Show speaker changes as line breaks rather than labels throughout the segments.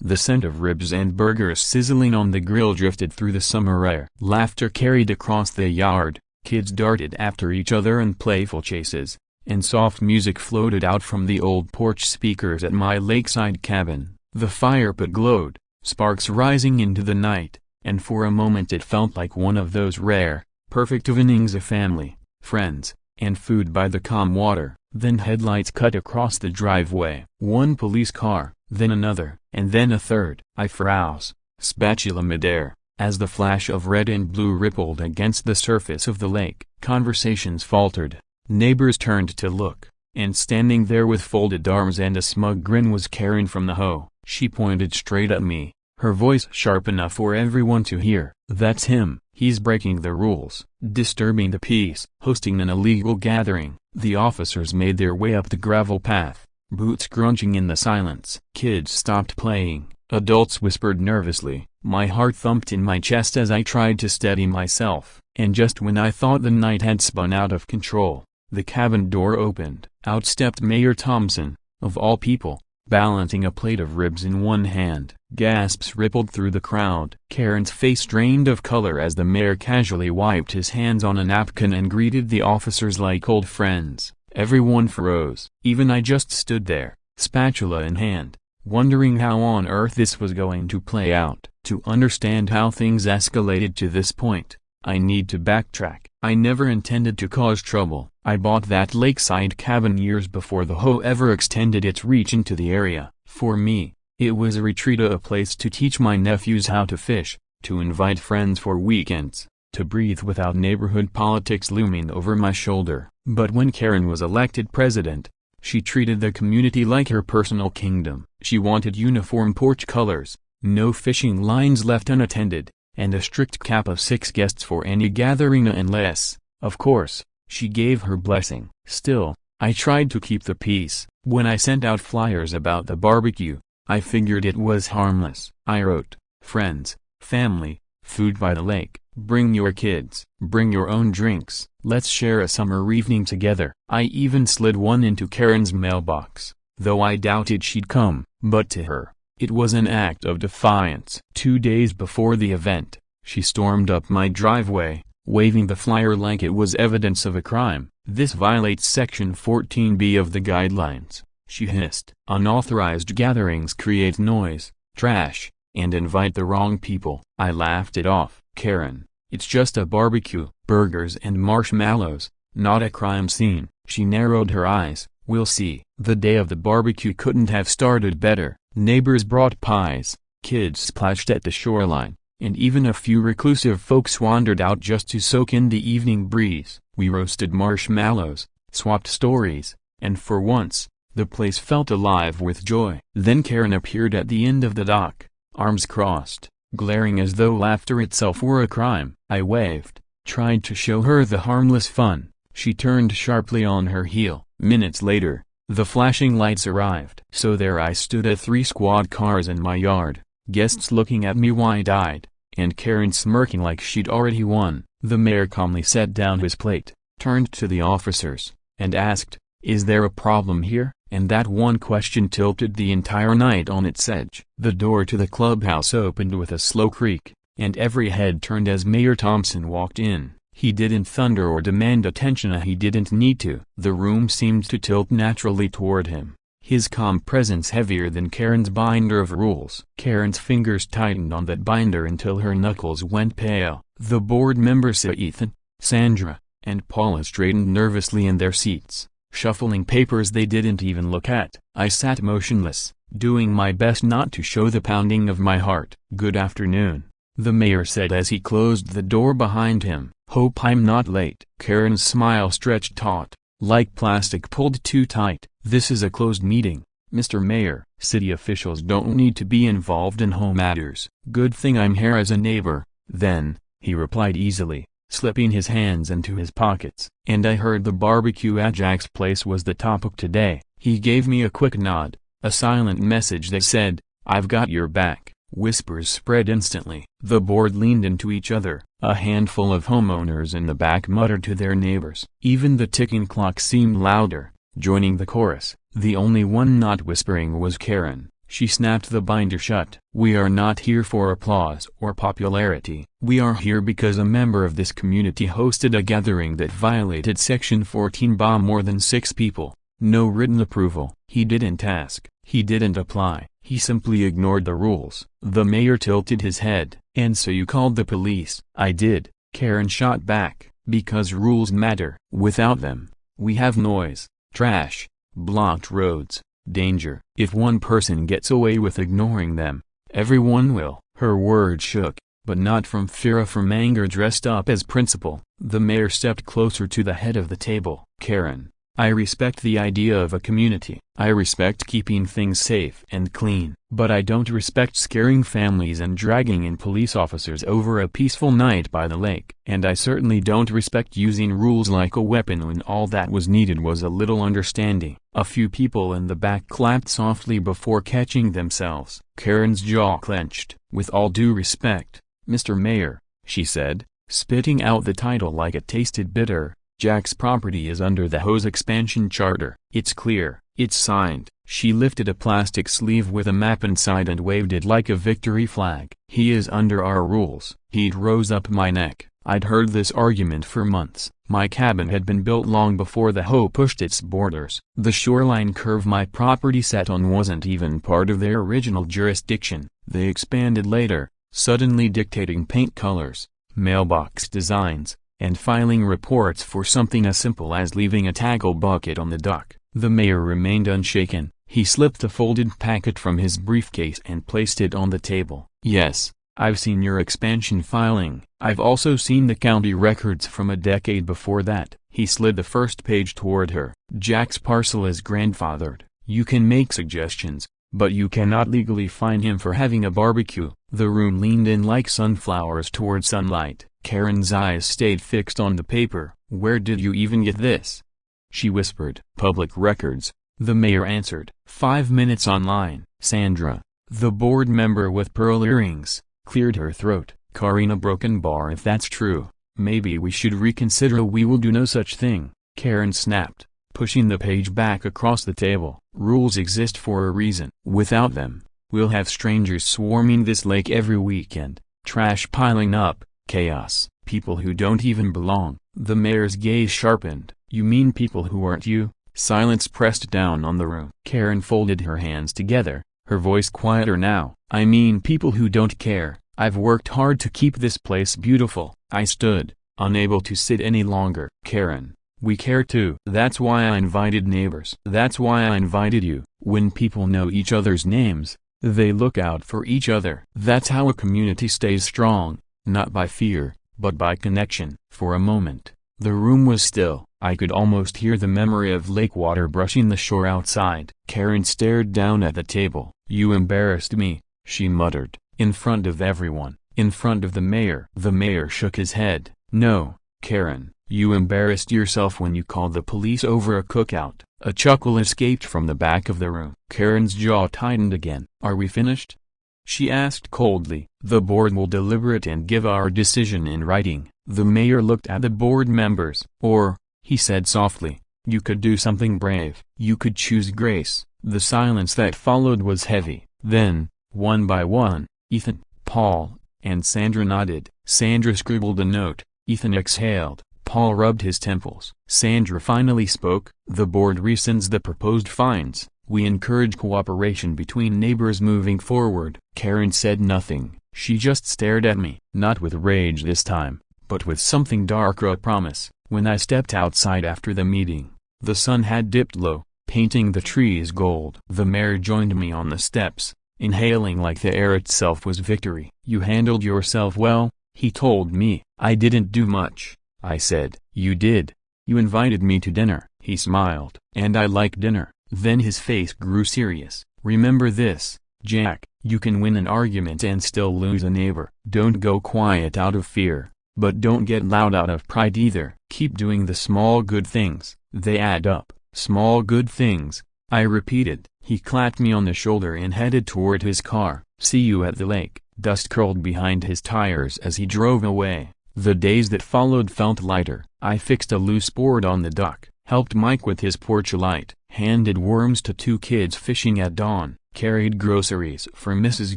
The scent of ribs and burgers sizzling on the grill drifted through the summer air. Laughter carried across the yard, kids darted after each other in playful chases, and soft music floated out from the old porch speakers at my lakeside cabin. The fire pit glowed, sparks rising into the night, and for a moment it felt like one of those rare, perfect evenings of family, friends, and food by the calm water. Then headlights cut across the driveway. One police car, then another, and then a third. I froze, spatula midair, as the flash of red and blue rippled against the surface of the lake. Conversations faltered, neighbors turned to look, and standing there with folded arms and a smug grin was Karen from the HOA. She pointed straight at me, her voice sharp enough for everyone to hear. "That's him. He's breaking the rules, disturbing the peace, hosting an illegal gathering." The officers made their way up the gravel path, boots crunching in the silence. Kids stopped playing, adults whispered nervously. My heart thumped in my chest as I tried to steady myself. And just when I thought the night had spun out of control, the cabin door opened. Out stepped Mayor Thompson, of all people, balancing a plate of ribs in one hand. Gasps rippled through the crowd. Karen's face drained of color as the mayor casually wiped his hands on a napkin and greeted the officers like old friends. Everyone froze. Even I just stood there, spatula in hand, wondering how on earth this was going to play out. To understand how things escalated to this point, I need to backtrack. I never intended to cause trouble. I bought that lakeside cabin years before the HOA ever extended its reach into the area. For me, it was a retreat, a place to teach my nephews how to fish, to invite friends for weekends, to breathe without neighborhood politics looming over my shoulder. But when Karen was elected president, she treated the community like her personal kingdom. She wanted uniform porch colors, no fishing lines left unattended, and a strict cap of 6 guests for any gathering unless, of course, she gave her blessing. Still, I tried to keep the peace. When I sent out flyers about the barbecue, I figured it was harmless. I wrote, "Friends, family, food by the lake, bring your kids, bring your own drinks, let's share a summer evening together." I even slid one into Karen's mailbox, though I doubted she'd come, but to her, it was an act of defiance. 2 days before the event, she stormed up my driveway, waving the flyer like it was evidence of a crime. "This violates Section 14B of the guidelines," she hissed. "Unauthorized gatherings create noise, trash, and invite the wrong people." I laughed it off. "Karen, it's just a barbecue, burgers and marshmallows, not a crime scene." She narrowed her eyes. "We'll see." The day of the barbecue couldn't have started better. Neighbors brought pies, kids splashed at the shoreline, and even a few reclusive folks wandered out just to soak in the evening breeze. We roasted marshmallows, swapped stories, and for once, the place felt alive with joy. Then Karen appeared at the end of the dock, arms crossed, glaring as though laughter itself were a crime. I waved, tried to show her the harmless fun. She turned sharply on her heel. Minutes later, the flashing lights arrived. So there I stood at 3 squad cars in my yard, guests looking at me wide-eyed, and Karen smirking like she'd already won. The mayor calmly set down his plate, turned to the officers, and asked, "Is there a problem here?" And that one question tilted the entire night on its edge. The door to the clubhouse opened with a slow creak, and every head turned as Mayor Thompson walked in. He didn't thunder or demand attention, he didn't need to. The room seemed to tilt naturally toward him, his calm presence heavier than Karen's binder of rules. Karen's fingers tightened on that binder until her knuckles went pale. The board members Ethan, Sandra, and Paula straightened nervously in their seats, shuffling papers they didn't even look at. I sat motionless, doing my best not to show the pounding of my heart. "Good afternoon," the mayor said as he closed the door behind him. "Hope I'm not late." Karen's smile stretched taut, like plastic pulled too tight. "This is a closed meeting, Mr. Mayor. City officials don't need to be involved in home matters." "Good thing I'm here as a neighbor, then," he replied easily, slipping his hands into his pockets. "And I heard the barbecue at Jack's place was the topic today." He gave me a quick nod, a silent message that said, "I've got your back." Whispers spread instantly. The board leaned into each other. A handful of homeowners in the back muttered to their neighbors. Even the ticking clock seemed louder, joining the chorus. The only one not whispering was Karen, She snapped the binder shut. "We are not here for applause or popularity. We are here because a member of this community hosted a gathering that violated Section 14 by more than 6 people. No written approval. He didn't ask. He didn't apply. He simply ignored the rules." The mayor tilted his head. "And so you called the police?" "I did," Karen shot back, "because rules matter. Without them, we have noise, trash, blocked roads, danger. If one person gets away with ignoring them, everyone will." Her words shook, but not from fear, from anger dressed up as principle. The mayor stepped closer to the head of the table. "Karen, I respect the idea of a community. I respect keeping things safe and clean. But I don't respect scaring families and dragging in police officers over a peaceful night by the lake. And I certainly don't respect using rules like a weapon when all that was needed was a little understanding." A few people in the back clapped softly before catching themselves. Karen's jaw clenched. "With all due respect, Mr. Mayor," she said, spitting out the title like it tasted bitter, "Jack's property is under the HOA's expansion charter. It's clear. It's signed." She lifted a plastic sleeve with a map inside and waved it like a victory flag. "He is under our rules." Heat rose up my neck. I'd heard this argument for months. My cabin had been built long before the HOA pushed its borders. The shoreline curve my property sat on wasn't even part of their original jurisdiction. They expanded later, suddenly dictating paint colors, mailbox designs, and filing reports for something as simple as leaving a tackle bucket on the dock. The mayor remained unshaken. He slipped a folded packet from his briefcase and placed it on the table. "Yes, I've seen your expansion filing. I've also seen the county records from a decade before that." He slid the first page toward her. "Jack's parcel is grandfathered. You can make suggestions, but you cannot legally fine him for having a barbecue." The room leaned in like sunflowers toward sunlight. Karen's eyes stayed fixed on the paper. "Where did you even get this?" she whispered. "Public records," the mayor answered. 5 minutes online. Sandra, the board member with pearl earrings, cleared her throat. "Karina broken bar. If that's true, maybe we should reconsider." "We will do no such thing," Karen snapped, pushing the page back across the table. "Rules exist for a reason. Without them, we'll have strangers swarming this lake every weekend, trash piling up, chaos, people who don't even belong." The mayor's gaze sharpened. "You mean people who aren't you?" Silence pressed down on the room. Karen folded her hands together, her voice quieter now. "I mean people who don't care. I've worked hard to keep this place beautiful." I stood, unable to sit any longer. "Karen, we care too. That's why I invited neighbors. That's why I invited you. When people know each other's names, they look out for each other. That's how a community stays strong, not by fear, but by connection." For a moment, the room was still. I could almost hear the memory of lake water brushing the shore outside. Karen stared down at the table. "You embarrassed me," she muttered, "in front of everyone, in front of the mayor." The mayor shook his head. "No, Karen, you embarrassed yourself when you called the police over a cookout." A chuckle escaped from the back of the room. Karen's jaw tightened again. "Are we finished?" she asked coldly. "The board will deliberate and give our decision in writing." The mayor looked at the board members. "Or," he said softly, "you could do something brave. You could choose grace." The silence that followed was heavy. Then, one by one, Ethan, Paul, and Sandra nodded. Sandra scribbled a note. Ethan exhaled. Paul rubbed his temples. Sandra finally spoke. "The board rescinds the proposed fines. We encourage cooperation between neighbors moving forward." Karen said nothing. She just stared at me. Not with rage this time, but with something darker, a promise. When I stepped outside after the meeting, the sun had dipped low, painting the trees gold. The mayor joined me on the steps, inhaling like the air itself was victory. "You handled yourself well," he told me. "I didn't do much," I said. "You did. You invited me to dinner." He smiled. "And I like dinner." Then his face grew serious. "Remember this, Jack, you can win an argument and still lose a neighbor. Don't go quiet out of fear, but don't get loud out of pride either. Keep doing the small good things. They add up." "Small good things," I repeated. He clapped me on the shoulder and headed toward his car. "See you at the lake." Dust curled behind his tires as he drove away. The days that followed felt lighter. I fixed a loose board on the dock, helped Mike with his porch light, handed worms to 2 kids fishing at dawn, carried groceries for Mrs.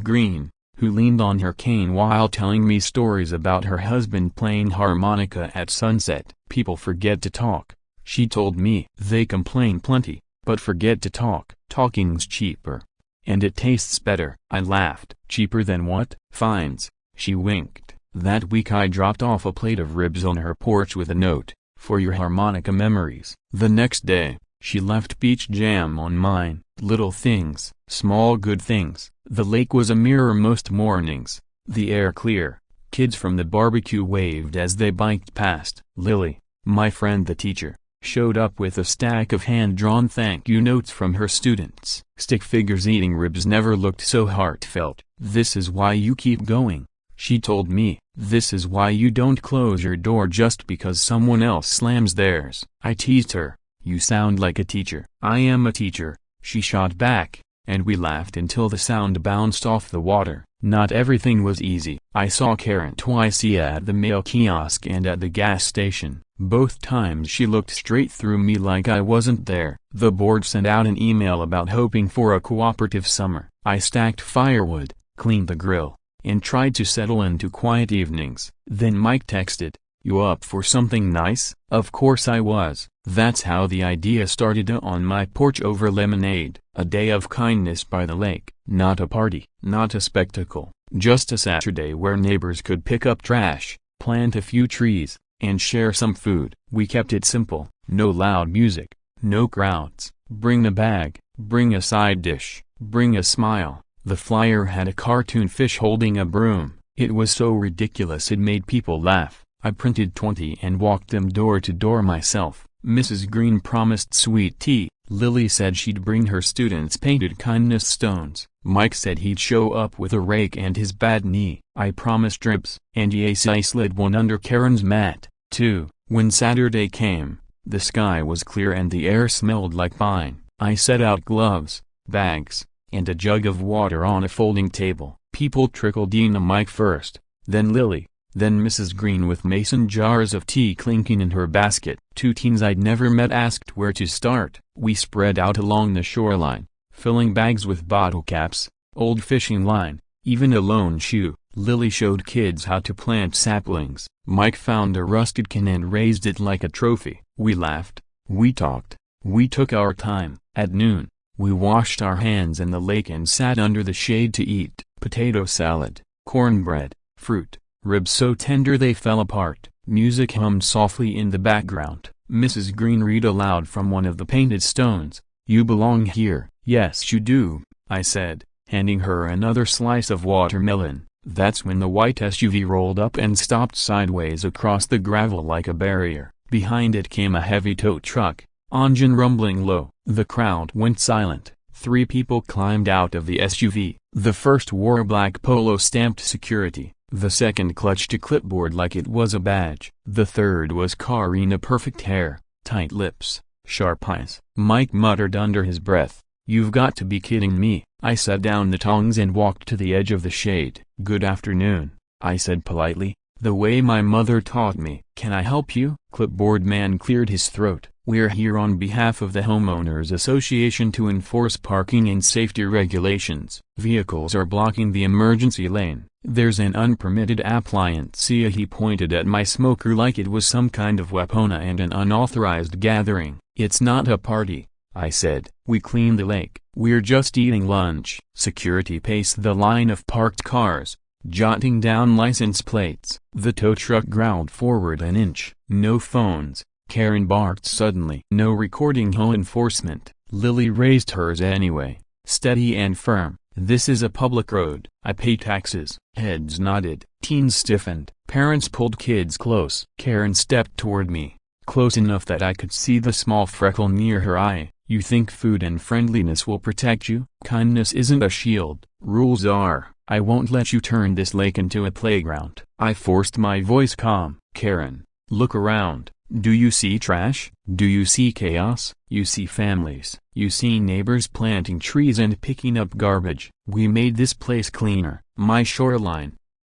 Green, who leaned on her cane while telling me stories about her husband playing harmonica at sunset. People forget to talk, she told me. They complain plenty, but forget to talk. Talking's cheaper. And it tastes better. I laughed. Cheaper than what? Fines. She winked. That week I dropped off a plate of ribs on her porch with a note, "For your harmonica memories." The next day, she left peach jam on mine. Little things, small good things. The lake was a mirror most mornings, the air clear. Kids from the barbecue waved as they biked past. Lily, my friend the teacher, showed up with a stack of hand-drawn thank you notes from her students. Stick figures eating ribs never looked so heartfelt. "This is why you keep going," she told me. "This is why you don't close your door just because someone else slams theirs." I teased her. "You sound like a teacher." "I am a teacher," she shot back, and we laughed until the sound bounced off the water. Not everything was easy. I saw Karen twice at the mail kiosk and at the gas station. Both times she looked straight through me like I wasn't there. The board sent out an email about hoping for a cooperative summer. I stacked firewood, cleaned the grill, and tried to settle into quiet evenings. Then Mike texted, "You up for something nice?" Of course I was. That's how the idea started. On my porch over lemonade, a day of kindness by the lake. Not a party, not a spectacle, just a Saturday where neighbors could pick up trash, plant a few trees, and share some food. We kept it simple. No loud music, no crowds. Bring a bag, bring a side dish, bring a smile. The flyer had a cartoon fish holding a broom. It was so ridiculous it made people laugh. I printed 20 and walked them door to door myself. Mrs. Green promised sweet tea. Lily said she'd bring her students painted kindness stones. Mike said he'd show up with a rake and his bad knee. I promised ribs. And yes, I slid one under Karen's mat, too. When Saturday came, the sky was clear and the air smelled like pine. I set out gloves, bags, and a jug of water on a folding table. People trickled in. Mike first, then Lily, then Mrs. Green with mason jars of tea clinking in her basket. Two teens I'd never met asked where to start. We spread out along the shoreline, filling bags with bottle caps, old fishing line, even a lone shoe. Lily showed kids how to plant saplings. Mike found a rusted can and raised it like a trophy. We laughed, we talked, we took our time. At noon, we washed our hands in the lake and sat under the shade to eat potato salad, cornbread, fruit, ribs so tender they fell apart. Music hummed softly in the background. Mrs. Green read aloud from one of the painted stones. "You belong here." "Yes you do," I said, handing her another slice of watermelon. That's when the white SUV rolled up and stopped sideways across the gravel like a barrier. Behind it came a heavy tow truck, engine rumbling low. The crowd went silent. 3 people climbed out of the SUV. The first wore a black polo stamped security. The second clutched a clipboard like it was a badge. The third was Karina. Perfect hair, tight lips, sharp eyes. Mike muttered under his breath, "You've got to be kidding me." I set down the tongs and walked to the edge of the shade. "Good afternoon," I said politely, the way my mother taught me. "Can I help you?" Clipboard man cleared his throat. "We're here on behalf of the Homeowners Association to enforce parking and safety regulations. Vehicles are blocking the emergency lane. There's an unpermitted appliance." He pointed at my smoker like it was some kind of weapon and an unauthorized gathering. "It's not a party," I said. "We clean the lake. We're just eating lunch." Security paced the line of parked cars, jotting down license plates. The tow truck growled forward an inch. "No phones," Karen barked suddenly. "No recording." "Ho enforcement." Lily raised hers anyway, steady and firm. "This is a public road. I pay taxes." Heads nodded. Teens stiffened. Parents pulled kids close. Karen stepped toward me, close enough that I could see the small freckle near her eye. "You think food and friendliness will protect you? Kindness isn't a shield. Rules are. I won't let you turn this lake into a playground." I forced my voice calm. "Karen, look around. Do you see trash? Do you see chaos? You see families. You see neighbors planting trees and picking up garbage. We made this place cleaner. My shoreline,"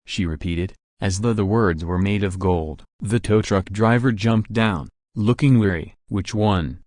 she repeated, as though the words were made of gold. The tow truck driver jumped down, looking weary. "Which one?"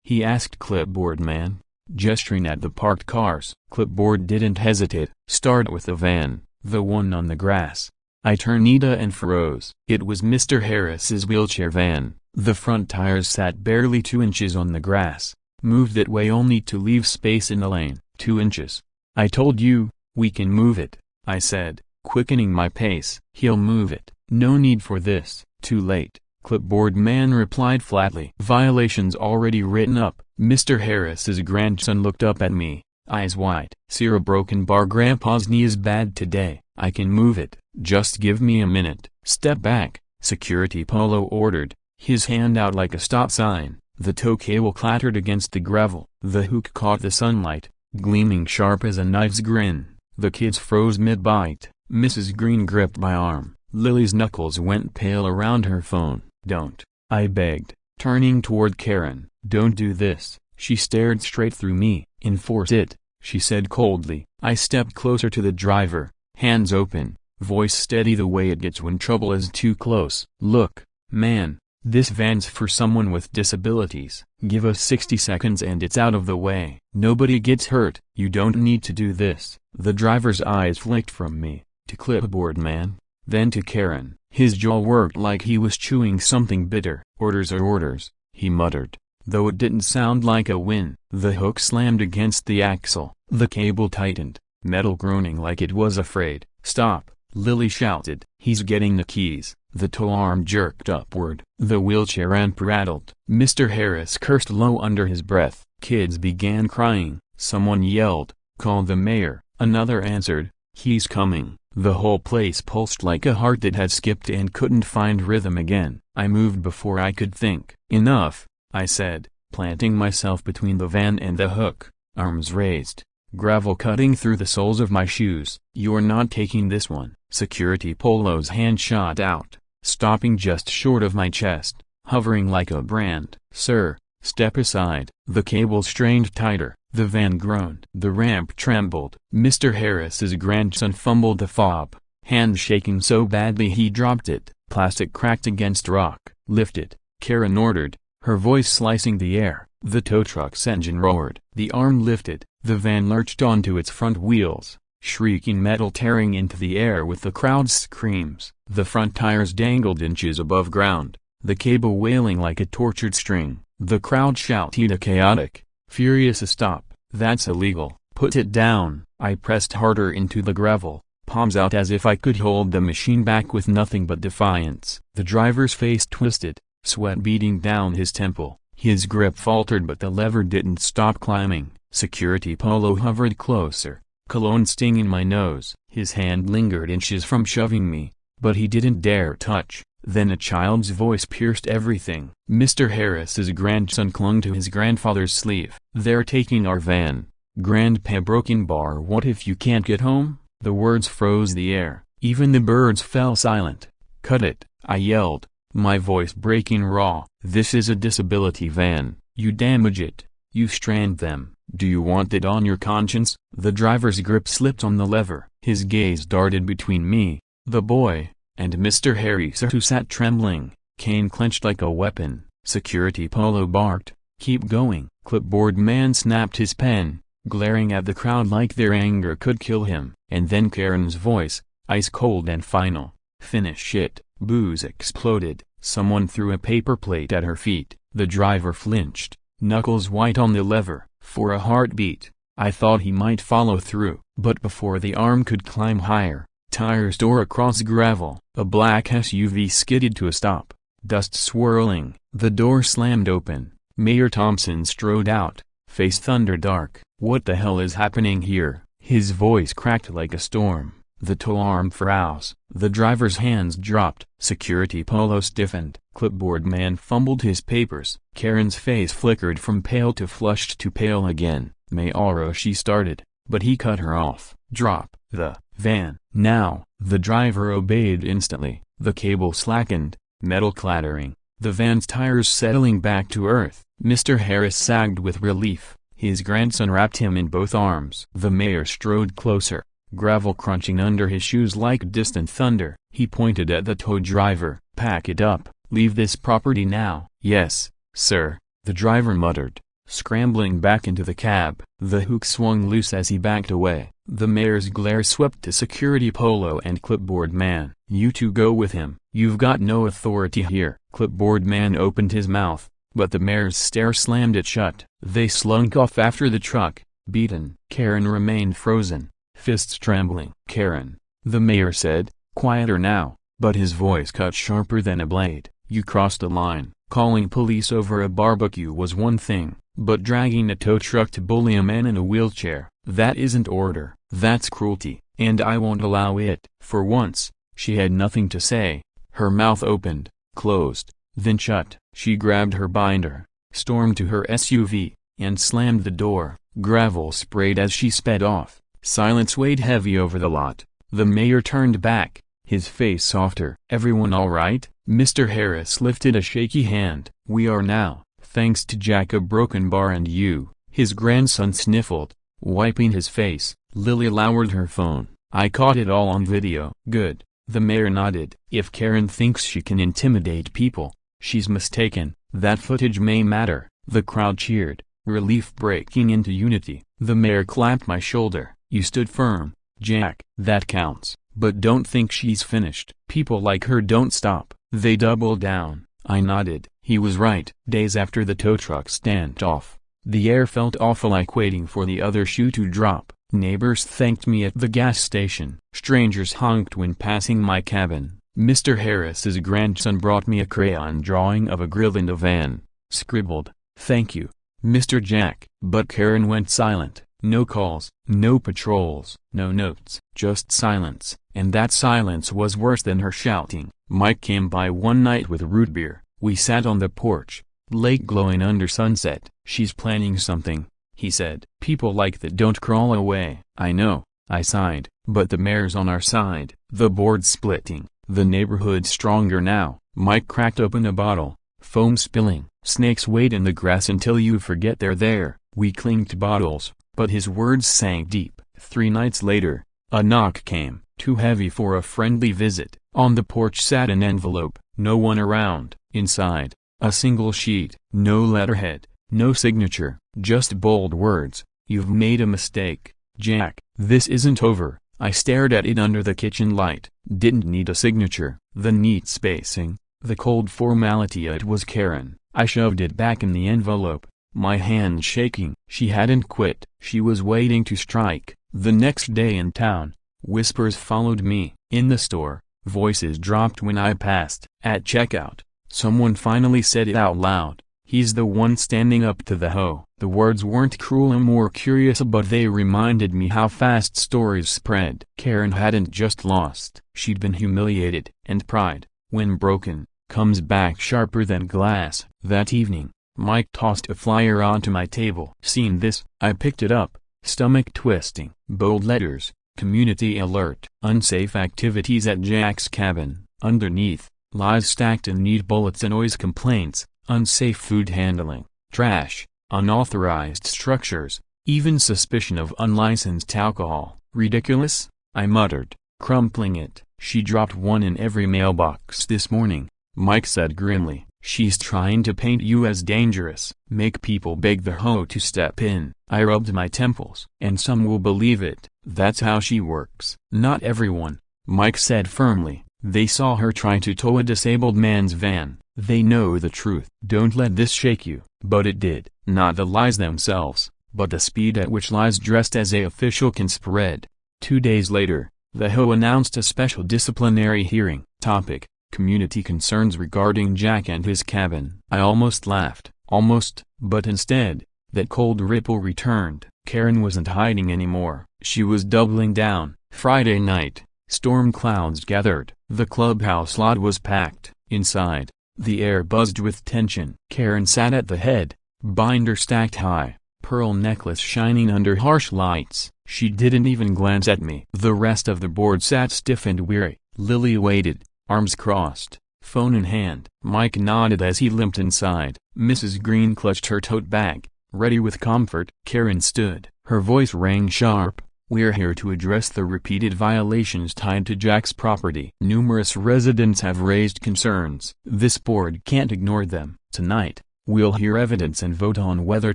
he asked Clipboard man. gesturing at the parked cars. Clipboard didn't hesitate. Start with the van, the one on the grass. I turned and froze. It was Mr. Harris's wheelchair van. The front tires sat barely 2 inches on the grass. Moved that way only to leave space in the lane. 2 inches. I told you, we can move it, I said, quickening my pace. He'll move it. No need for this. Too late. Clipboard man replied flatly. Violations already written up. Mr. Harris's grandson looked up at me, eyes wide. "See, a broken bar. Grandpa's knee is bad today. I can move it. Just give me a minute." "Step back," Security Polo ordered, his hand out like a stop sign. The tow cable clattered against the gravel. The hook caught the sunlight, gleaming sharp as a knife's grin. The kids froze mid-bite. Mrs. Green gripped my arm. Lily's knuckles went pale around her phone. "Don't," I begged, turning toward Karen. "Don't do this." She stared straight through me. "Enforce it," she said coldly. I stepped closer to the driver, hands open, voice steady the way it gets when trouble is too close. "Look, man, this van's for someone with disabilities. Give us 60 seconds and it's out of the way. Nobody gets hurt. You don't need to do this." The driver's eyes flicked from me, to Clipboard man, then to Karen. His jaw worked like he was chewing something bitter. "Orders are orders," he muttered, though it didn't sound like a win. The hook slammed against the axle. The cable tightened, metal groaning like it was afraid. "Stop," Lily shouted. "He's getting the keys." The tow arm jerked upward. The wheelchair ramp rattled. Mr. Harris cursed low under his breath. Kids began crying. Someone yelled, "Call the mayor." Another answered, "He's coming." The whole place pulsed like a heart that had skipped and couldn't find rhythm again. I moved before I could think. "Enough," I said, planting myself between the van and the hook, arms raised, gravel cutting through the soles of my shoes. "You're not taking this one." Security Polo's hand shot out, stopping just short of my chest, hovering like a brand. "Sir, step aside." The cable strained tighter. The van groaned. The ramp trembled. Mr. Harris's grandson fumbled the fob, hand shaking so badly he dropped it. Plastic cracked against rock. "Lift it," Karen ordered, her voice slicing the air. The tow truck's engine roared. The arm lifted. The van lurched onto its front wheels, shrieking metal tearing into the air with the crowd's screams. The front tires dangled inches above ground, the cable wailing like a tortured string. The crowd shouted a chaotic, furious "Stop, that's illegal, put it down." I pressed harder into the gravel, palms out as if I could hold the machine back with nothing but defiance. The driver's face twisted, sweat beading down his temple. His grip faltered but the lever didn't stop climbing. Security Polo hovered closer, cologne stinging my nose. His hand lingered inches from shoving me, but he didn't dare touch. Then a child's voice pierced everything. Mr. Harris's grandson clung to his grandfather's sleeve. "They're taking our van. Grandpa broken bar. What if you can't get home?" The words froze the air. Even the birds fell silent. "Cut it," I yelled, my voice breaking raw. "This is a disability van. You damage it, you strand them. Do you want it on your conscience?" The driver's grip slipped on the lever. His gaze darted between me, the boy, and Mr. Harris, who sat trembling, cane clenched like a weapon. Security Polo barked, "Keep going." Clipboard man snapped his pen, glaring at the crowd like their anger could kill him. And then Karen's voice, ice cold and final, "Finish it." Booze exploded. Someone threw a paper plate at her feet. The driver flinched, knuckles white on the lever. For a heartbeat, I thought he might follow through. But before the arm could climb higher, tires tore across gravel. A black SUV skidded to a stop, dust swirling. The door slammed open. Mayor Thompson strode out, face thunder dark. "What the hell is happening here?" His voice cracked like a storm. The tow arm froze. The driver's hands dropped. Security Polo stiffened. Clipboard man fumbled his papers. Karen's face flickered from pale to flushed to pale again. "Mayoro," she started, but he cut her off. "Drop the van now." The driver obeyed instantly. The cable slackened, metal clattering, the van's tires settling back to earth. Mr. Harris sagged with relief. His grandson wrapped him in both arms. The mayor strode closer, gravel crunching under his shoes like distant thunder. He pointed at the tow driver. "Pack it up, leave this property now." "Yes, sir," the driver muttered. scrambling back into the cab. The hook swung loose as he backed away. The mayor's glare swept to security polo and clipboard man. "You two go with him. You've got no authority here." Clipboard man opened his mouth, but the mayor's stare slammed it shut. They slunk off after the truck, beaten. Karen remained frozen, fists trembling. "Karen," the mayor said, quieter now, but his voice cut sharper than a blade, "you crossed a line. Calling police over a barbecue was one thing, but dragging a tow truck to bully a man in a wheelchair, that isn't order. That's cruelty, and I won't allow it." For once, she had nothing to say. Her mouth opened, closed, then shut. She grabbed her binder, stormed to her SUV, and slammed the door. Gravel sprayed as she sped off. Silence weighed heavy over the lot. The mayor turned back, his face softer. "Everyone all right?" Mr. Harris lifted a shaky hand. "We are now, thanks to Jack, a broken bar and you." His grandson sniffled, wiping his face. Lily lowered her phone. "I caught it all on video." "Good." The mayor nodded. "If Karen thinks she can intimidate people, she's mistaken. That footage may matter." The crowd cheered, relief breaking into unity. The mayor clapped my shoulder. "You stood firm, Jack. That counts. But don't think she's finished. People like her don't stop." They doubled down. I nodded. He was right. Days after the tow truck standoff, the air felt awful, like waiting for the other shoe to drop. Neighbors thanked me at the gas station. Strangers honked when passing my cabin. Mr. Harris's grandson brought me a crayon drawing of a grill in a van. Scribbled, "Thank you, Mr. Jack." But Karen went silent. No calls, no patrols, no notes, just silence. And that silence was worse than her shouting. Mike came by one night with root beer. We sat on the porch, lake glowing under sunset. "She's planning something," he said. "People like that don't crawl away." "I know," I sighed, "but the mayor's on our side." The board's splitting, the neighborhood stronger now. Mike cracked open a bottle, foam spilling. "Snakes wait in the grass until you forget they're there." We clinked bottles, but his words sank deep. 3 nights later, a knock came, too heavy for a friendly visit. On the porch sat an envelope, no one around. Inside, a single sheet, no letterhead, no signature, just bold words, "You've made a mistake, Jack. This isn't over." I stared at it under the kitchen light. Didn't need a signature, the neat spacing, the cold formality. It was Karen. I shoved it back in the envelope, my hand shaking. She hadn't quit. She was waiting to strike. The next day in town, whispers followed me. In the store, voices dropped when I passed. At checkout, someone finally said it out loud. "He's the one standing up to the hoe." The words weren't cruel or more curious, but they reminded me how fast stories spread. Karen hadn't just lost. She'd been humiliated. And pride, when broken, comes back sharper than glass. That evening, Mike tossed a flyer onto my table. "Seen this?" I picked it up, stomach twisting. Bold letters, "Community alert. Unsafe activities at Jack's cabin." Underneath, lies stacked in neat bullets and noise complaints, unsafe food handling, trash, unauthorized structures, even suspicion of unlicensed alcohol. "Ridiculous," I muttered, crumpling it. "She dropped one in every mailbox this morning," Mike said grimly. "She's trying to paint you as dangerous, make people beg the hoe to step in." I rubbed my temples. "And some will believe it. That's how she works." "Not everyone," Mike said firmly. "They saw her try to tow a disabled man's van. They know the truth." "Don't let this shake you." But it did. Not the lies themselves, but the speed at which lies dressed as a official can spread. 2 days later, the HOA announced a special disciplinary hearing. Topic: community concerns regarding Jack and his cabin. I almost laughed. Almost. But instead, that cold ripple returned. Karen wasn't hiding anymore. She was doubling down. Friday night, storm clouds gathered. The clubhouse lot was packed. Inside, the air buzzed with tension. Karen sat at the head, binder stacked high, pearl necklace shining under harsh lights. She didn't even glance at me. The rest of the board sat stiff and weary. Lily waited, arms crossed, phone in hand. Mike nodded as he limped inside. Mrs. Green clutched her tote bag, ready with comfort. Karen stood. Her voice rang sharp. "We're here to address the repeated violations tied to Jack's property. Numerous residents have raised concerns. This board can't ignore them. Tonight, We'll hear evidence and vote on whether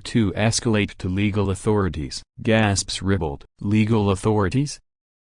to escalate to legal authorities. Gasps rippled. Legal authorities?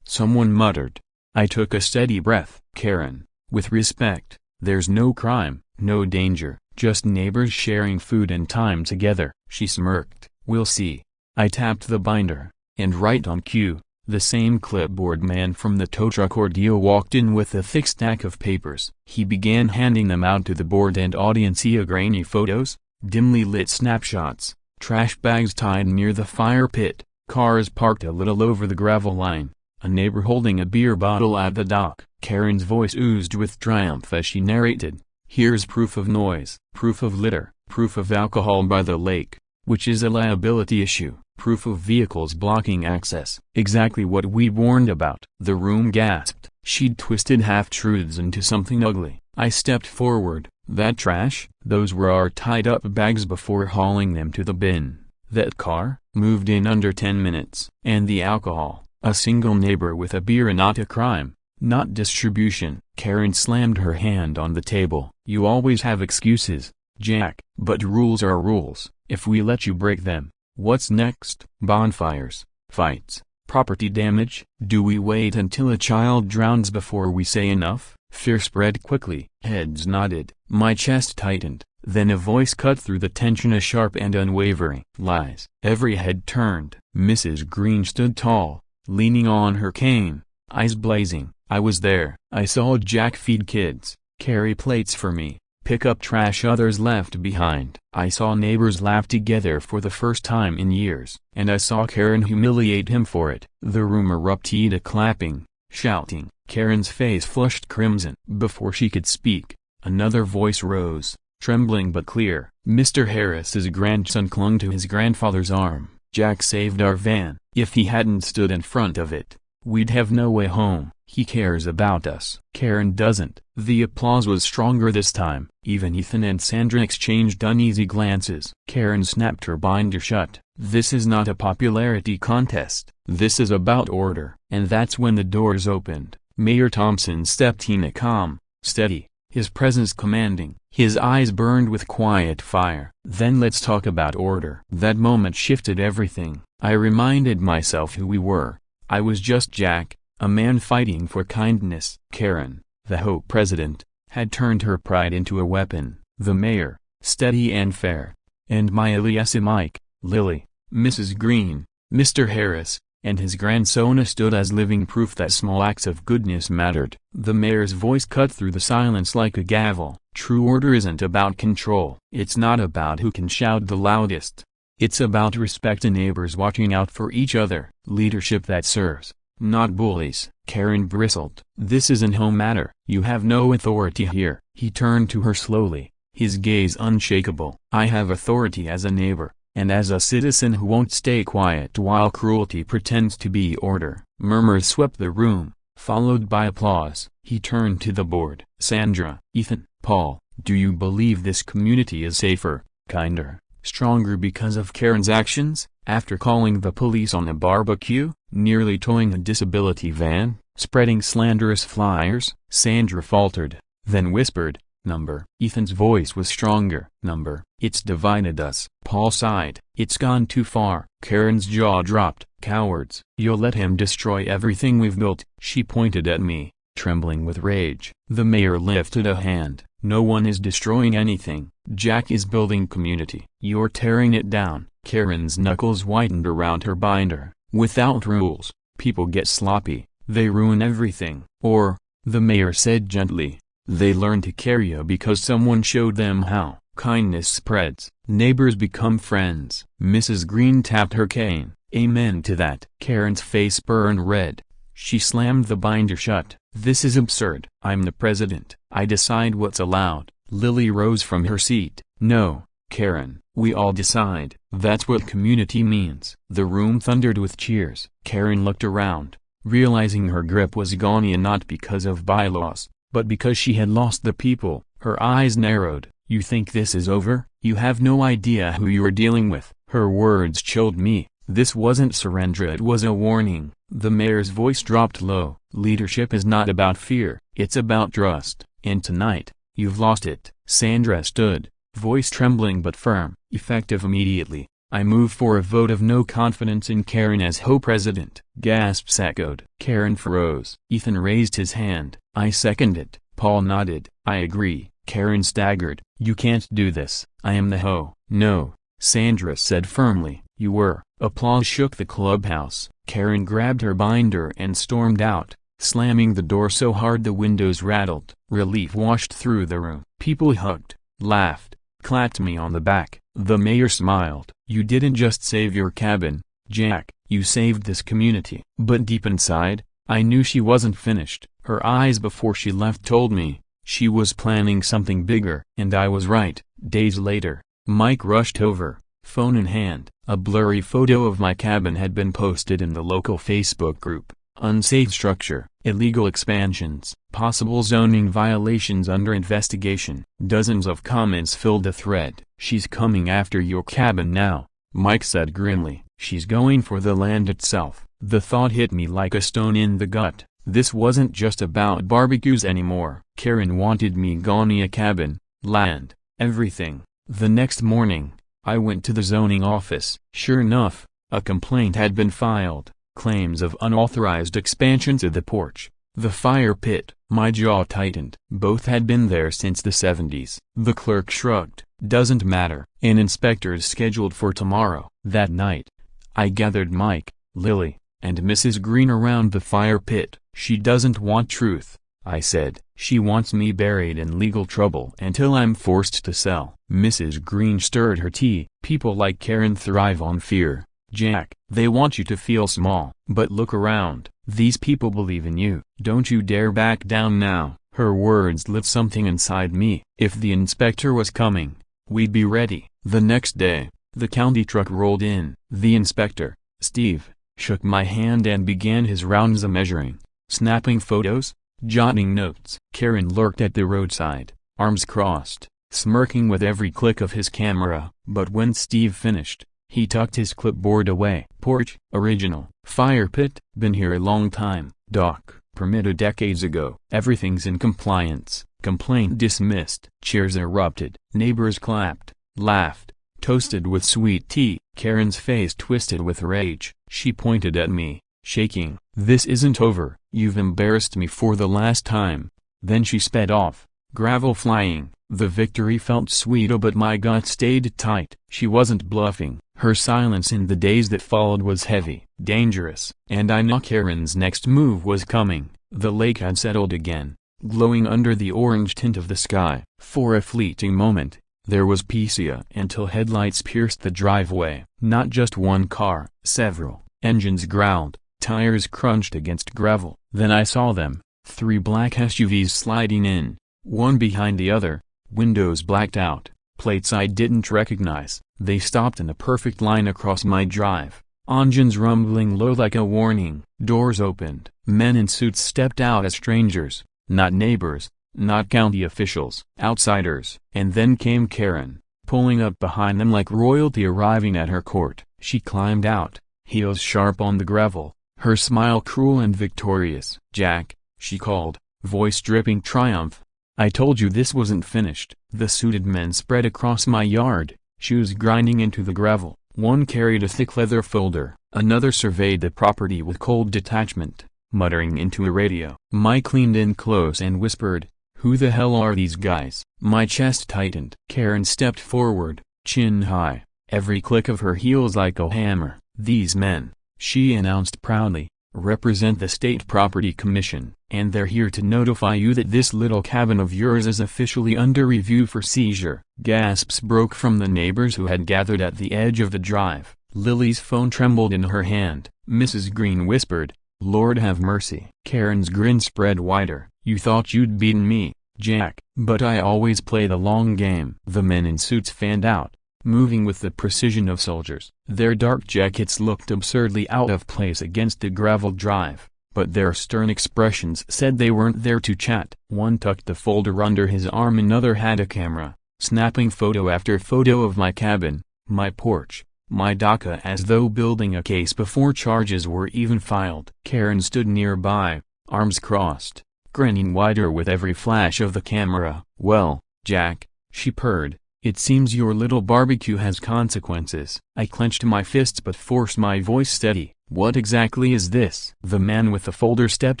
Someone muttered. I took a steady breath. Karen, with respect, there's no crime, no danger, just neighbors sharing food and time together. She smirked. We'll see. I tapped the binder, and right on cue, the same clipboard man from the tow truck ordeal walked in with a thick stack of papers. He began handing them out to the board and audience. Grainy photos, dimly lit snapshots, trash bags tied near the fire pit, cars parked a little over the gravel line, a neighbor holding a beer bottle at the dock. Karen's voice oozed with triumph as she narrated. Here's proof of noise, proof of litter, proof of alcohol by the lake, which is a liability issue, proof of vehicles blocking access. Exactly what we warned about. The room gasped. She'd twisted half-truths into something ugly. I stepped forward. That trash? Those were our tied-up bags before hauling them to the bin. That car? Moved in under 10 minutes. And the alcohol? A single neighbor with a beer and not a crime. Not distribution. Karen slammed her hand on the table. You always have excuses, Jack. But rules are rules. If we let you break them, what's next? Bonfires, fights, property damage? Do we wait until a child drowns before we say enough? Fear spread quickly. Heads nodded. My chest tightened. Then a voice cut through the tension, a sharp and unwavering. Lies. Every head turned. Mrs. Green stood tall, leaning on her cane, eyes blazing. I was there. I saw Jack feed kids, carry plates for me, pick up trash others left behind. I saw neighbors laugh together for the first time in years. And I saw Karen humiliate him for it. The room erupted, a clapping, shouting. Karen's face flushed crimson. Before she could speak, another voice rose, trembling but clear. Mr. Harris's grandson clung to his grandfather's arm. Jack saved our van. If he hadn't stood in front of it, we'd have no way home. He cares about us. Karen doesn't. The applause was stronger this time. Even Ethan and Sandra exchanged uneasy glances. Karen snapped her binder shut. This is not a popularity contest. This is about order. And that's when the doors opened. Mayor Thompson stepped in, calm, steady, his presence commanding. His eyes burned with quiet fire. Then let's talk about order. That moment shifted everything. I reminded myself who we were. I was just Jack, a man fighting for kindness. Karen, the HOA president, had turned her pride into a weapon. The mayor, steady and fair. And my alias Mike, Lily, Mrs. Green, Mr. Harris, and his grandson stood as living proof that small acts of goodness mattered. The mayor's voice cut through the silence like a gavel. True order isn't about control. It's not about who can shout the loudest. It's about respect and neighbors watching out for each other. Leadership that serves, not bullies. Karen bristled. This isn't home matter. You have no authority here. He turned to her slowly, his gaze unshakable. I have authority as a neighbor, and as a citizen who won't stay quiet while cruelty pretends to be order. Murmurs swept the room, followed by applause. He turned to the board. Sandra, Ethan, Paul, do you believe this community is safer, kinder, stronger because of Karen's actions? After calling the police on a barbecue, nearly towing a disability van, spreading slanderous flyers? Sandra faltered, then whispered, number. Ethan's voice was stronger. Number. It's divided us. Paul sighed. It's gone too far. Karen's jaw dropped. Cowards. You'll let him destroy everything we've built. She pointed at me, trembling with rage. The mayor lifted a hand. No one is destroying anything. Jack is building community. You're tearing it down. Karen's knuckles whitened around her binder. Without rules, people get sloppy. They ruin everything. Or, the mayor said gently, they learn to carry you because someone showed them how. Kindness spreads. Neighbors become friends. Mrs. Green tapped her cane. Amen to that. Karen's face burned red. She slammed the binder shut. This is absurd. I'm the president. I decide what's allowed. Lily rose from her seat. No, Karen, we all decide. That's what community means. The room thundered with cheers. Karen looked around, realizing her grip was gone, and not because of bylaws, but because she had lost the people. Her eyes narrowed. You think this is over? You have no idea who you're dealing with. Her words chilled me. This wasn't surrender, it was a warning. The mayor's voice dropped low. Leadership is not about fear, it's about trust. And tonight, you've lost it. Sandra stood, voice trembling but firm. Effective immediately, I move for a vote of no confidence in Karen as HOA president. Gasps echoed. Karen froze. Ethan raised his hand. I second it. Paul nodded. I agree. Karen staggered. You can't do this. I am the HOA. No, Sandra said firmly. You were. Applause shook the clubhouse. Karen grabbed her binder and stormed out, slamming the door so hard the windows rattled. Relief washed through the room. People hugged, laughed, clapped me on the back. The mayor smiled. You didn't just save your cabin, Jack, you saved this community. But deep inside, I knew she wasn't finished. Her eyes before she left told me she was planning something bigger. And I was right. Days later, Mike rushed over, phone in hand. A blurry photo of my cabin had been posted in the local Facebook group. Unsafe structure, illegal expansions, possible zoning violations under investigation. Dozens of comments filled the thread. She's coming after your cabin now, Mike said grimly. She's going for the land itself. The thought hit me like a stone in the gut. This wasn't just about barbecues anymore. Karen wanted me gone. A cabin, land, everything. The next morning, I went to the zoning office. Sure enough, a complaint had been filed. Claims of unauthorized expansion to the porch, the fire pit. My jaw tightened. Both had been there since the 70s. The clerk shrugged. Doesn't matter. An inspector's scheduled for tomorrow. That night, I gathered Mike, Lily, and Mrs. Green around the fire pit. She doesn't want truth, I said. She wants me buried in legal trouble until I'm forced to sell. Mrs. Green stirred her tea. People like Karen thrive on fear, Jack. They want you to feel small. But look around. These people believe in you. Don't you dare back down now. Her words lit something inside me. If the inspector was coming, we'd be ready. The next day, the county truck rolled in. The inspector, Steve, shook my hand and began his rounds of measuring, snapping photos, jotting notes. Karen lurked at the roadside, arms crossed, smirking with every click of his camera. But when Steve finished, he tucked his clipboard away. Porch, original. Fire pit, been here a long time. Dock, permitted decades ago. Everything's in compliance. Complaint dismissed. Cheers erupted. Neighbors clapped, laughed, toasted with sweet tea. Karen's face twisted with rage. She pointed at me, shaking. This isn't over. You've embarrassed me for the last time. Then she sped off, gravel flying. The victory felt sweet, but my gut stayed tight. She wasn't bluffing. Her silence in the days that followed was heavy, dangerous. And I knew Karen's next move was coming. The lake had settled again, glowing under the orange tint of the sky. For a fleeting moment, there was peace until headlights pierced the driveway. Not just one car, several. Engines growled, tires crunched against gravel. Then I saw them, 3 black SUVs sliding in, one behind the other, windows blacked out, plates I didn't recognize. They stopped in a perfect line across my drive, engines rumbling low like a warning. Doors opened. Men in suits stepped out as strangers, not neighbors, not county officials, outsiders. And then came Karen, pulling up behind them like royalty arriving at her court. She climbed out, heels sharp on the gravel, her smile cruel and victorious. Jack, she called, voice dripping triumph. I told you this wasn't finished. The suited men spread across my yard, shoes grinding into the gravel. One carried a thick leather folder, another surveyed the property with cold detachment, muttering into a radio. Mike leaned in close and whispered, "Who the hell are these guys?" My chest tightened. Karen stepped forward, chin high, every click of her heels like a hammer. "These men," she announced proudly, "represent the State Property Commission, and they're here to notify you that this little cabin of yours is officially under review for seizure." Gasps broke from the neighbors who had gathered at the edge of the drive. Lily's phone trembled in her hand. Mrs. Green whispered, "Lord have mercy." Karen's grin spread wider. "You thought you'd beaten me, Jack, but I always play the long game." The men in suits fanned out, moving with the precision of soldiers. Their dark jackets looked absurdly out of place against the gravel drive, but their stern expressions said they weren't there to chat. One tucked the folder under his arm, another had a camera, snapping photo after photo of my cabin, my porch, my DACA, as though building a case before charges were even filed. Karen stood nearby, arms crossed, grinning wider with every flash of the camera. "Well, Jack," she purred, It seems your little barbecue has consequences. I clenched my fists but forced my voice steady. What exactly is this? The man with the folder stepped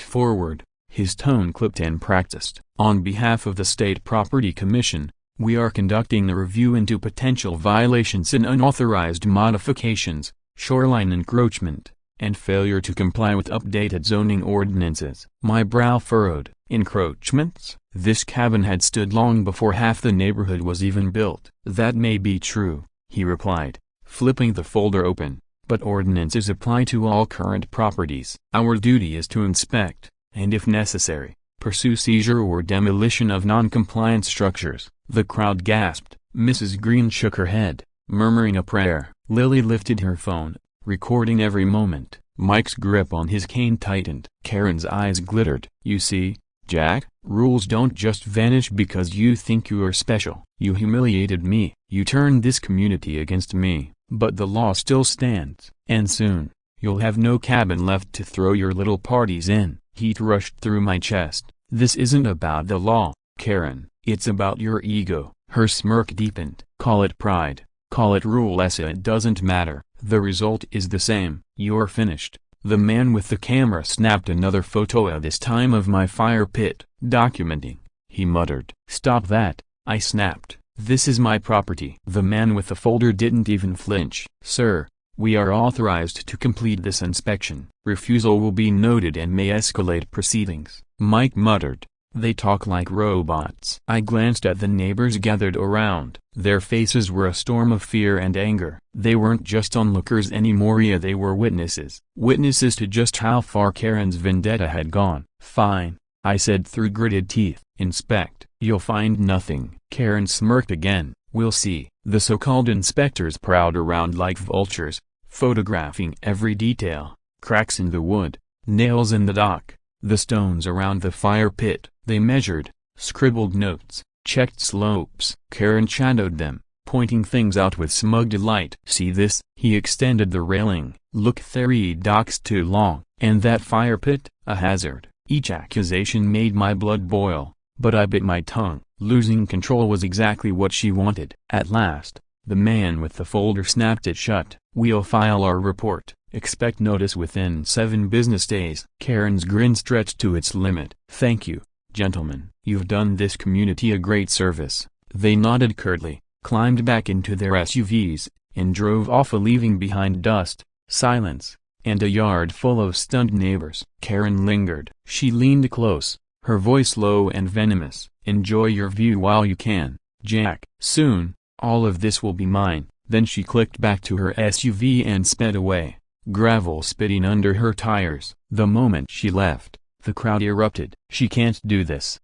forward, his tone clipped and practiced. On behalf of the State Property Commission, we are conducting the review into potential violations and unauthorized modifications, shoreline encroachment, and failure to comply with updated zoning ordinances. My brow furrowed. Encroachments? This cabin had stood long before half the neighborhood was even built. That may be true, he replied, flipping the folder open, but ordinances apply to all current properties. Our duty is to inspect, and if necessary, pursue seizure or demolition of non-compliant structures. The crowd gasped. Mrs. Green shook her head, murmuring a prayer. Lily lifted her phone, recording every moment. Mike's grip on his cane tightened. Karen's eyes glittered. You see, Jack, rules don't just vanish because you think you are special. You humiliated me. You turned this community against me, but the law still stands. And soon, you'll have no cabin left to throw your little parties in. Heat rushed through my chest. This isn't about the law, Karen. It's about your ego. Her smirk deepened. Call it pride, call it rule, it doesn't matter. The result is the same. You're finished. The man with the camera snapped another photo, this time of my fire pit. Documenting, he muttered. Stop that, I snapped. This is my property. The man with the folder didn't even flinch. Sir, we are authorized to complete this inspection. Refusal will be noted and may escalate proceedings. Mike muttered. They talk like robots. I glanced at the neighbors gathered around. Their faces were a storm of fear and anger. They weren't just onlookers anymore, they were witnesses. Witnesses to just how far Karen's vendetta had gone. Fine, I said through gritted teeth. Inspect. You'll find nothing. Karen smirked again. We'll see. The so-called inspectors prowled around like vultures, photographing every detail. Cracks in the wood, nails in the dock, the stones around the fire pit. They measured, scribbled notes, checked slopes. Karen shadowed them, pointing things out with smug delight. See this? He extended the railing. Look, 3 docks too long. And that fire pit? A hazard. Each accusation made my blood boil, but I bit my tongue. Losing control was exactly what she wanted. At last, the man with the folder snapped it shut. We'll file our report. Expect notice within 7 business days. Karen's grin stretched to its limit. Thank you, gentlemen. You've done this community a great service. They nodded curtly, climbed back into their SUVs, and drove off, leaving behind dust, silence, and a yard full of stunned neighbors. Karen lingered. She leaned close, her voice low and venomous. Enjoy your view while you can, Jack. Soon, all of this will be mine. Then she clicked back to her SUV and sped away, gravel spitting under her tires. The moment she left, the crowd erupted. She can't do this.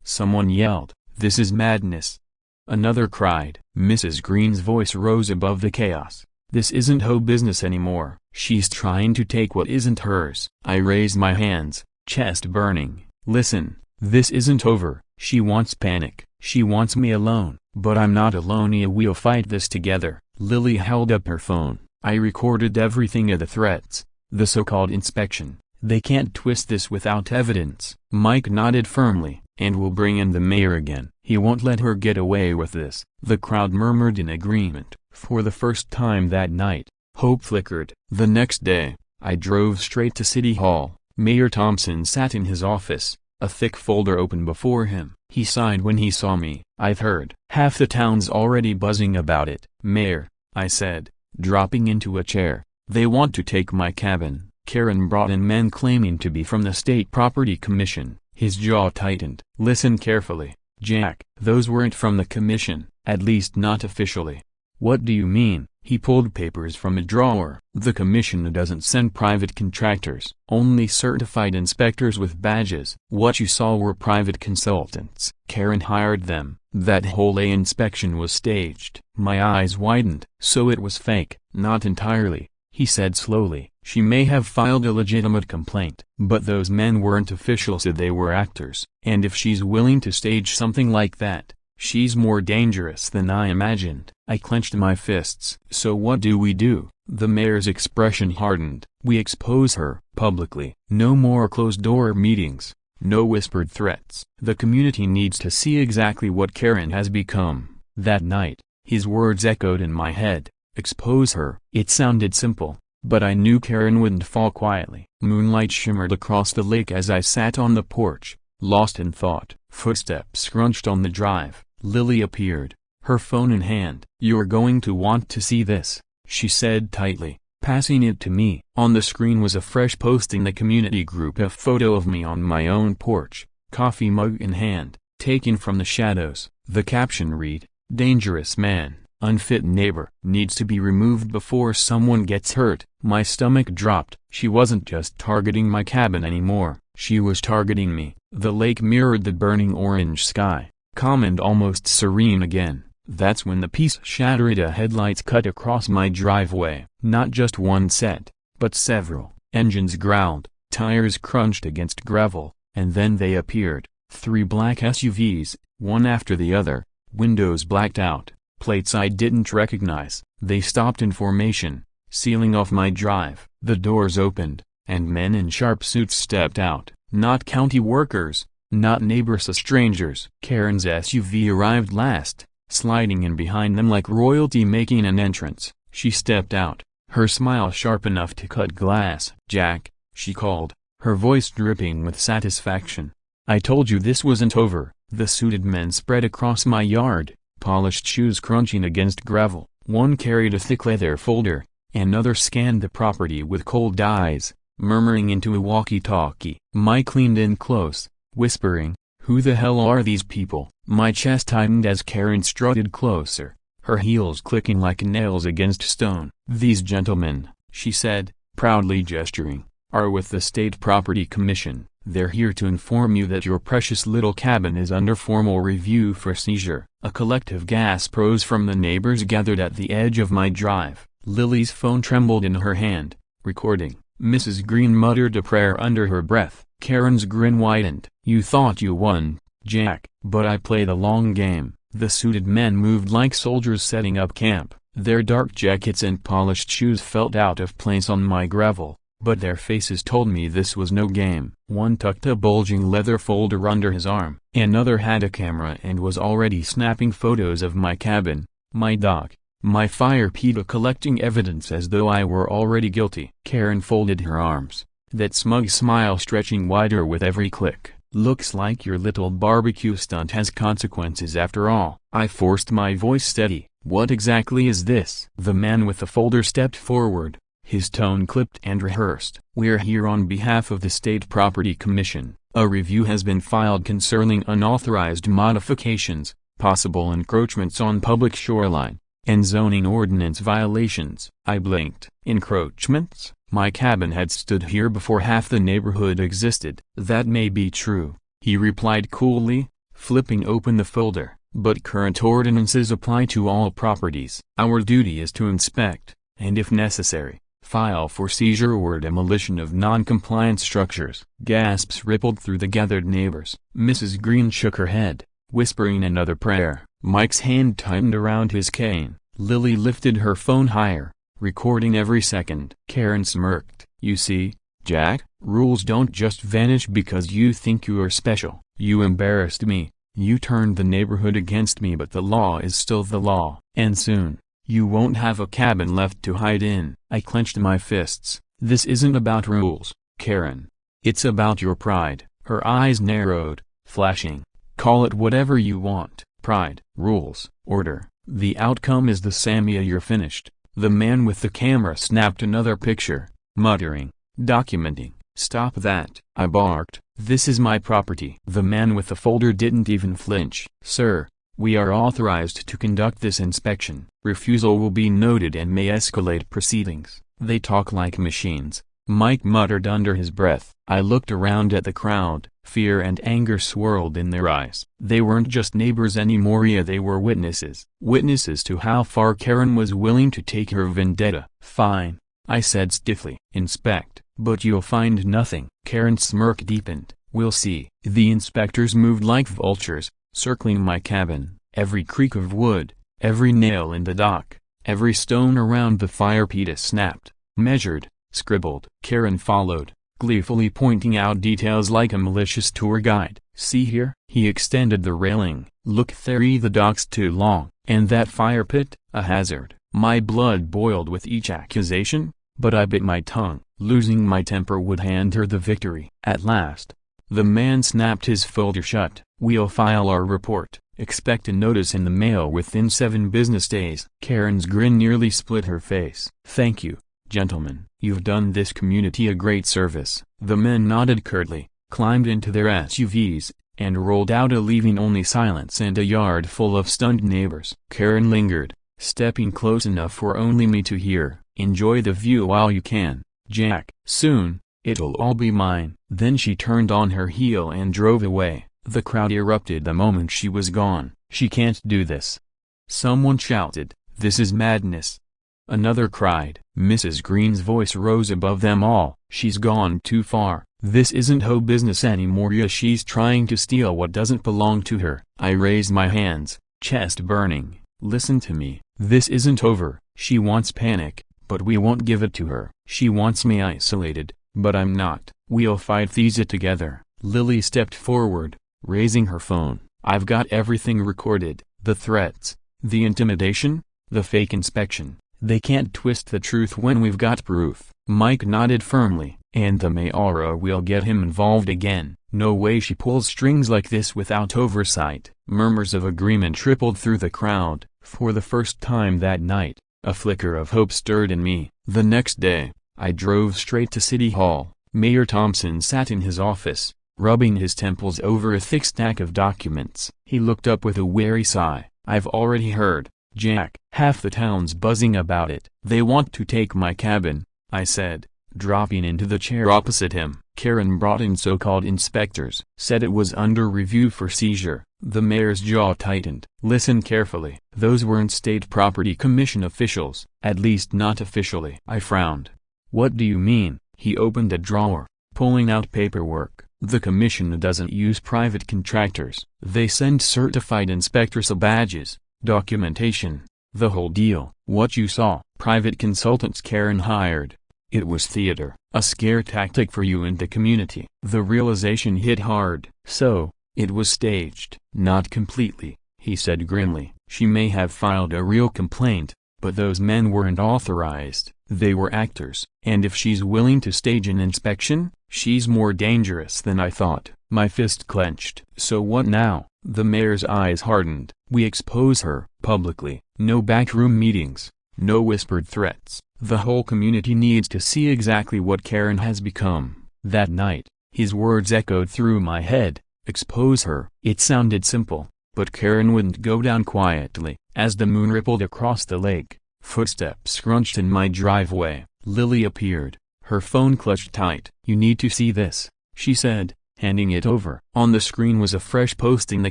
Someone yelled. This is madness. Another cried. Mrs. Green's voice rose above the chaos. This isn't her business anymore. She's trying to take what isn't hers. I raised my hands, chest burning. Listen, this isn't over. She wants panic. She wants me alone. But I'm not alone. We'll fight this together. Lily held up her phone. I recorded everything of the threats, the so-called inspection. They can't twist this without evidence. Mike nodded firmly. And we'll bring in the mayor again. He won't let her get away with this. The crowd murmured in agreement. For the first time that night, hope flickered. The next day, I drove straight to City Hall. Mayor Thompson sat in his office, a thick folder open before him. He sighed when he saw me. I've heard. Half the town's already buzzing about it. Mayor, I said, dropping into a chair. They want to take my cabin. Karen brought in men claiming to be from the State Property Commission. His jaw tightened. Listen carefully, Jack. Those weren't from the commission, at least not officially. What do you mean? He pulled papers from a drawer. The commission doesn't send private contractors, only certified inspectors with badges. What you saw were private consultants. Karen hired them. That whole inspection was staged. My eyes widened. So it was fake. Not entirely, he said slowly. She may have filed a legitimate complaint, but those men weren't officials, so they were actors. And if she's willing to stage something like that, she's more dangerous than I imagined. I clenched my fists. So what do we do? The mayor's expression hardened. We expose her publicly. No more closed-door meetings. No whispered threats. The community needs to see exactly what Karen has become. That night, His words echoed in my head. Expose her. It sounded simple, but I knew Karen wouldn't fall quietly. Moonlight shimmered across the lake as I sat on the porch, lost in thought. Footsteps scrunched on the drive. Lily appeared, her phone in hand. "You're going to want to see this," she said tightly, passing it to me. On the screen was a fresh post in the community group, a photo of me on my own porch, coffee mug in hand, taken from the shadows. The caption read, "Dangerous man, unfit neighbor, needs to be removed before someone gets hurt." My stomach dropped. She wasn't just targeting my cabin anymore, she was targeting me. The lake mirrored the burning orange sky, calm and almost serene again. That's when the peace shattered. A headlights cut across my driveway. Not just one set, but several. Engines growled, tires crunched against gravel, and then they appeared. 3 black SUVs, one after the other, windows blacked out, plates I didn't recognize. They stopped in formation, sealing off my drive. The doors opened, and men in sharp suits stepped out. Not county workers, not neighbors, strangers. Karen's SUV arrived last, sliding in behind them like royalty making an entrance. She stepped out, her smile sharp enough to cut glass. "Jack," she called, her voice dripping with satisfaction. "I told you this wasn't over." The suited men spread across my yard, polished shoes crunching against gravel. One carried a thick leather folder, another scanned the property with cold eyes, murmuring into a walkie-talkie. Mike leaned in close, whispering, "Who the hell are these people?" My chest tightened as Karen strutted closer, her heels clicking like nails against stone. "These gentlemen," she said, proudly gesturing, "are with the State Property Commission. They're here to inform you that your precious little cabin is under formal review for seizure." A collective gasp rose from the neighbors gathered at the edge of my drive. Lily's phone trembled in her hand, recording. Mrs. Green muttered a prayer under her breath. Karen's grin widened. "You thought you won, Jack, but I play the long game." The suited men moved like soldiers setting up camp. Their dark jackets and polished shoes felt out of place on my gravel, but their faces told me this was no game. One tucked a bulging leather folder under his arm. Another had a camera and was already snapping photos of my cabin, my dog, my fire pit, collecting evidence as though I were already guilty. Karen folded her arms, that smug smile stretching wider with every click. "Looks like your little barbecue stunt has consequences after all." I forced my voice steady. "What exactly is this?" The man with the folder stepped forward, his tone clipped and rehearsed. "We're here on behalf of the State Property Commission. A review has been filed concerning unauthorized modifications, possible encroachments on public shoreline, and zoning ordinance violations." I blinked. "Encroachments?" My cabin had stood here before half the neighborhood existed. "That may be true," he replied coolly, flipping open the folder, "but current ordinances apply to all properties. Our duty is to inspect, and if necessary, file for seizure or demolition of non-compliant structures." Gasps rippled through the gathered neighbors. Mrs. Green shook her head, whispering another prayer. Mike's hand tightened around his cane. Lily lifted her phone higher, recording every second. Karen smirked. "You see, Jack, rules don't just vanish because you think you are special. You embarrassed me, you turned the neighborhood against me, but the law is still the law. And soon, you won't have a cabin left to hide in." I clenched my fists. "This isn't about rules, Karen. It's about your pride." Her eyes narrowed, flashing. "Call it whatever you want. Pride, rules, order. The outcome is the same. You're finished." The man with the camera snapped another picture, muttering, "Documenting." "Stop that," I barked. "This is my property." The man with the folder didn't even flinch. "Sir, we are authorized to conduct this inspection. Refusal will be noted and may escalate proceedings." "They talk like machines," Mike muttered under his breath. I looked around at the crowd. Fear and anger swirled in their eyes. They weren't just neighbors anymore, they were witnesses. Witnesses to how far Karen was willing to take her vendetta. "Fine," I said stiffly. "Inspect, but you'll find nothing." Karen's smirk deepened. "We'll see." The inspectors moved like vultures, circling my cabin. Every creak of wood, every nail in the dock, every stone around the fire pit snapped, measured, scribbled. Karen followed, gleefully pointing out details like a malicious tour guide. "See here?" He extended the railing. "Look there, the dock's too long. And that fire pit, a hazard. My blood boiled with each accusation, but I bit my tongue. Losing my temper would hand her the victory. At last, the man snapped his folder shut. "We'll file our report. Expect a notice in the mail within 7 business days." Karen's grin nearly split her face. "Thank you, gentlemen. You've done this community a great service." The men nodded curtly, climbed into their SUVs, and rolled out, leaving only silence and a yard full of stunned neighbors. Karen lingered, stepping close enough for only me to hear. "Enjoy the view while you can, Jack. Soon, it'll all be mine." Then she turned on her heel and drove away. The crowd erupted the moment she was gone. "She can't do this!" Someone shouted, "This is madness!" Another cried. Mrs. Green's voice rose above them all. "She's gone too far. This isn't her business anymore. Yeah, she's trying to steal what doesn't belong to her." I raised my hands, chest burning. "Listen to me. This isn't over. She wants panic, but we won't give it to her. She wants me isolated, but I'm not. We'll fight these together." Lily stepped forward, raising her phone. "I've got everything recorded. The threats, the intimidation, the fake inspection. They can't twist the truth when we've got proof." Mike nodded firmly. "And the Mayora will get him involved again. No way she pulls strings like this without oversight." Murmurs of agreement trickled through the crowd. For the first time that night, a flicker of hope stirred in me. The next day, I drove straight to City Hall. Mayor Thompson sat in his office, rubbing his temples over a thick stack of documents. He looked up with a weary sigh. "I've already heard, Jack. Half the town's buzzing about it." "They want to take my cabin," I said, dropping into the chair opposite him. "Karen brought in so-called inspectors. Said it was under review for seizure." The mayor's jaw tightened. "Listen carefully. Those weren't State Property Commission officials, at least not officially." I frowned. "What do you mean?" He opened a drawer, pulling out paperwork. "The commission doesn't use private contractors. They send certified inspectors badges, documentation, the whole deal. What you saw, private consultants Karen hired. It was theater, a scare tactic for you and the community." The realization hit hard. "So, it was staged." "Not completely," he said grimly. "She may have filed a real complaint, but those men weren't authorized. They were actors. And if she's willing to stage an inspection, she's more dangerous than I thought." My fist clenched. "So what now?" The mayor's eyes hardened. "We expose her, publicly. No backroom meetings, no whispered threats. The whole community needs to see exactly what Karen has become." That night, his words echoed through my head. Expose her. It sounded simple, but Karen wouldn't go down quietly. As the moon rippled across the lake, footsteps scrunched in my driveway. Lily appeared, her phone clutched tight. "You need to see this," she said, handing it over. On the screen was a fresh post in the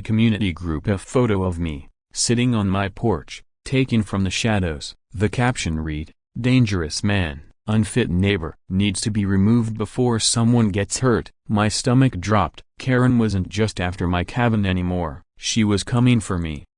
community group, a photo of me, sitting on my porch, taken from the shadows. The caption read, "Dangerous man, unfit neighbor, needs to be removed before someone gets hurt." My stomach dropped. Karen wasn't just after my cabin anymore. She was coming for me.